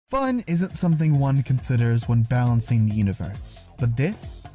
Fun isn't something one considers when balancing the universe, but this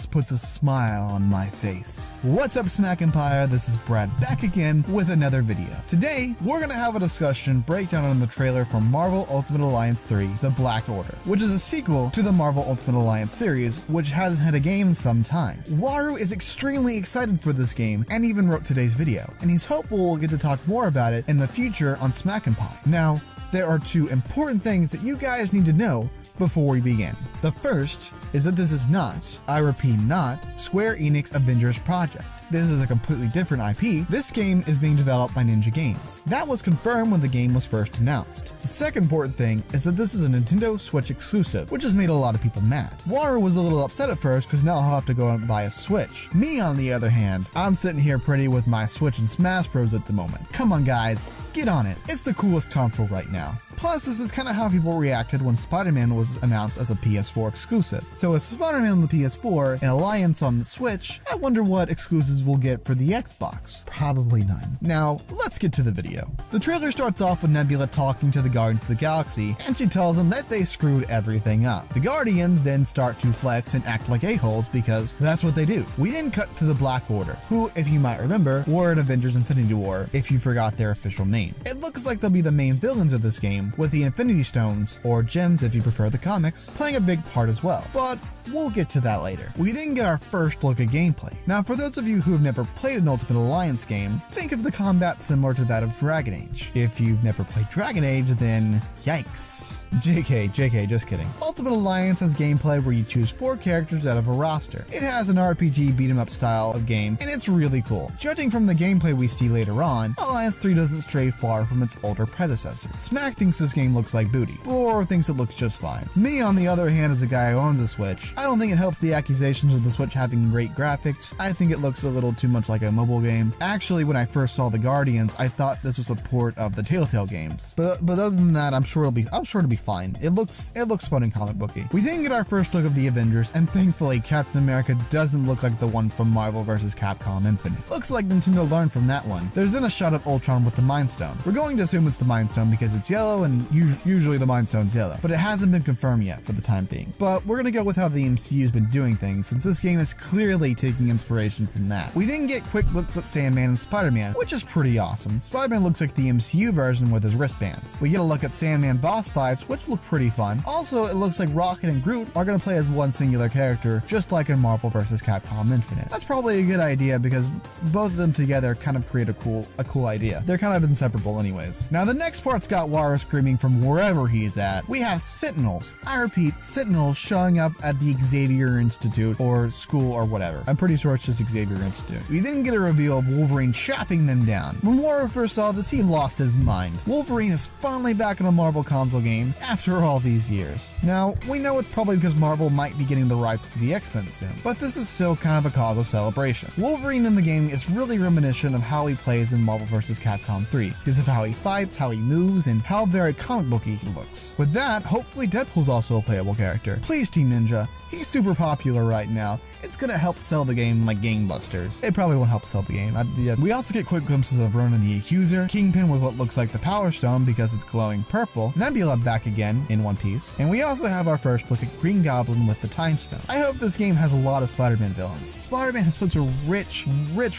puts a smile on my face. What's up, SmackNPie? This is Brad back again with another video. Today, we're gonna have a discussion breakdown on the trailer for Marvel Ultimate Alliance 3, The Black Order, which is a sequel to the Marvel Ultimate Alliance series, which hasn't had a game in some time. Waru is extremely excited for this game and even wrote today's video, and he's hopeful we'll get to talk more about it in the future on SmackNPie. Now, there are two important things that you guys need to know before we begin. The first is that this is not, I repeat not, Square Enix Avengers project. This is a completely different IP. This game is being developed by Ninja Games. That was confirmed when the game was first announced. The second important thing is that this is a Nintendo Switch exclusive, which has made a lot of people mad. Waru was a little upset at first because now he'll have to go and buy a Switch. Me, on the other hand, I'm sitting here pretty with my Switch and Smash Bros at the moment. Come on guys, get on it. It's the coolest console right now. Plus, this is kind of how people reacted when Spider-Man was announced as a PS4 exclusive. So with Spider-Man on the PS4 and Alliance on the Switch, I wonder what exclusives we'll get for the Xbox. Probably none. Now, let's get to the video. The trailer starts off with Nebula talking to the Guardians of the Galaxy, and she tells them that they screwed everything up. The Guardians then start to flex and act like a-holes because that's what they do. We then cut to the Black Order, who, if you might remember, were at Avengers Infinity War, if you forgot their official name. It looks like they'll be the main villains of this game, with the Infinity Stones, or gems if you prefer the comics, playing a big part as well, but we'll get to that later. We then get our first look at gameplay. Now, for those of you who have never played an Ultimate Alliance game, think of the combat similar to that of Dragon Age. If you've never played Dragon Age, then yikes. JK, just kidding. Ultimate Alliance has gameplay where you choose 4 characters out of a roster. It has an RPG beat-em-up style of game, and it's really cool. Judging from the gameplay we see later on, Alliance 3 doesn't stray far from its older predecessor. Smack thinks this game looks like booty, or thinks it looks just fine. Me, on the other hand, as a guy who owns a Switch, I don't think it helps the accusations of the Switch having great graphics. I think it looks a little too much like a mobile game. Actually, when I first saw the Guardians, I thought this was a port of the Telltale games. But other than that, I'm sure it'll be fine. It looks fun and comic booky. We then get our first look of the Avengers, and thankfully, Captain America doesn't look like the one from Marvel vs. Capcom Infinite. Looks like Nintendo learned from that one. There's then a shot of Ultron with the Mind Stone. We're going to assume it's the Mind Stone because it's yellow, and usually the Mind Stone's yellow, but it hasn't been confirmed yet for the time being. But we're gonna go with how the MCU's been doing things, since this game is clearly taking inspiration from that. We then get quick looks at Sandman and Spider-Man, which is pretty awesome. Spider-Man looks like the MCU version with his wristbands. We get a look at Sandman boss fights, which look pretty fun. Also, it looks like Rocket and Groot are gonna play as one singular character, just like in Marvel vs. Capcom Infinite. That's probably a good idea because both of them together kind of create a cool idea. They're kind of inseparable anyways. Now the next part's got Waru screaming from wherever he's at. We have Sentinels. I repeat, Sentinels showing up at the Xavier Institute or school or whatever. I'm pretty sure it's just Xavier Institute. We then get a reveal of Wolverine chopping them down. When Waru first saw this, he lost his mind. Wolverine is finally back in a Marvel console game after all these years. Now, we know it's probably because Marvel might be getting the rights to the X-Men soon, but this is still kind of a cause of celebration. Wolverine in the game is really reminiscent of how he plays in Marvel vs. Capcom 3, because of how he fights, how he moves, and how very comic booky he looks. With that, hopefully Deadpool's also a playable character. Please, Team Ninja. He's super popular right now. It's gonna help sell the game like gangbusters. It probably won't help sell the game. We also get quick glimpses of Ronan The Accuser, Kingpin with what looks like the Power Stone because it's glowing purple, Nebula back again in one piece, and we also have our first look at Green Goblin with the Time Stone. I hope this game has a lot of Spider-Man villains. Spider-Man has such a rich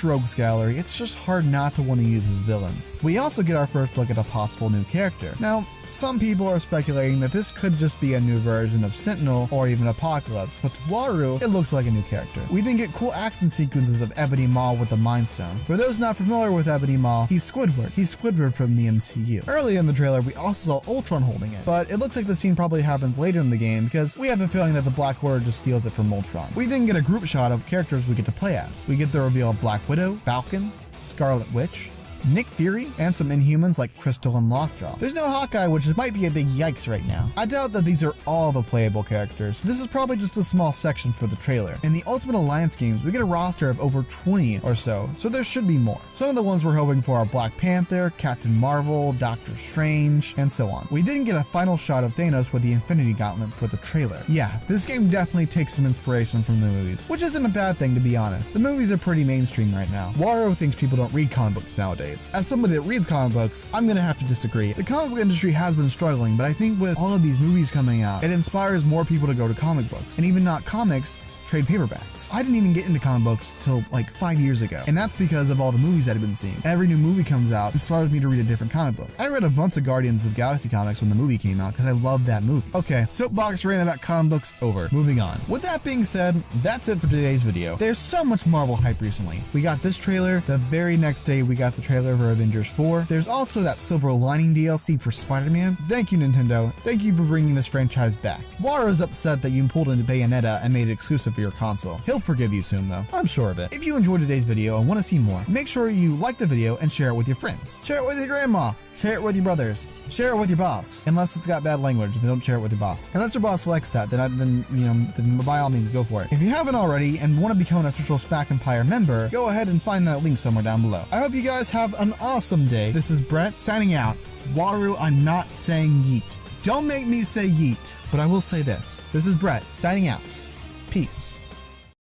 rogues gallery, it's just hard not to want to use his villains. We also get our first look at a possible new character. Now, some people are speculating that this could just be a new version of Sentinel or even Apocalypse, but to Waru, it looks like a new character. We then get cool action sequences of Ebony with the Mind Stone. For those not familiar with Ebony, he's Squidward. He's Squidward from the MCU. Early in the trailer, we also saw Ultron holding it, but it looks like the scene probably happens later in the game because we have a feeling that the Black Order just steals it from Ultron. We then get a group shot of characters we get to play as. We get the reveal of Black Widow, Falcon, Scarlet Witch, Nick Fury, and some Inhumans like Crystal and Lockjaw. There's no Hawkeye, which might be a big yikes right now. I doubt that these are all the playable characters. This is probably just a small section for the trailer. In the Ultimate Alliance games, we get a roster of over 20 or so there should be more. Some of the ones we're hoping for are Black Panther, Captain Marvel, Doctor Strange, and so on. We didn't get a final shot of Thanos with the Infinity Gauntlet for the trailer. Yeah, this game definitely takes some inspiration from the movies, which isn't a bad thing to be honest. The movies are pretty mainstream right now. Waru thinks people don't read comic books nowadays. nowadays. As somebody that reads comic books, I'm gonna have to disagree. The comic book industry has been struggling, but I think with all of these movies coming out, it inspires more people to go to comic books, and even not comics, trade paperbacks. I didn't even get into comic books till like 5 years ago, and that's because of all the movies that I've been seeing. Every new movie comes out inspires me to read a different comic book. I read a bunch of Guardians of the Galaxy comics when the movie came out because I loved that movie. Okay, soapbox rant about comic books over. Moving on. With that being said, that's it for today's video. There's so much Marvel hype recently. We got this trailer, the very next day we got the trailer for Avengers 4. There's also that Silver Lining DLC for Spider-Man. Thank you, Nintendo. Thank you for bringing this franchise back. Waru is upset that you pulled into Bayonetta and made it exclusive for your console. He'll forgive you soon though, I'm sure of it. If you enjoyed today's video and want to see more, make sure you like the video and share it with your friends. Share it with your grandma, share it with your brothers, share it with your boss. Unless it's got bad language, then don't share it with your boss. Unless your boss likes that, then by all means go for it. If you haven't already and want to become an official SmackNPie member, go ahead and find that link somewhere down below. I hope you guys have an awesome day. This is Brett signing out. Waru, I'm not saying yeet. Don't make me say yeet, but I will say this. This is Brett signing out. Peace.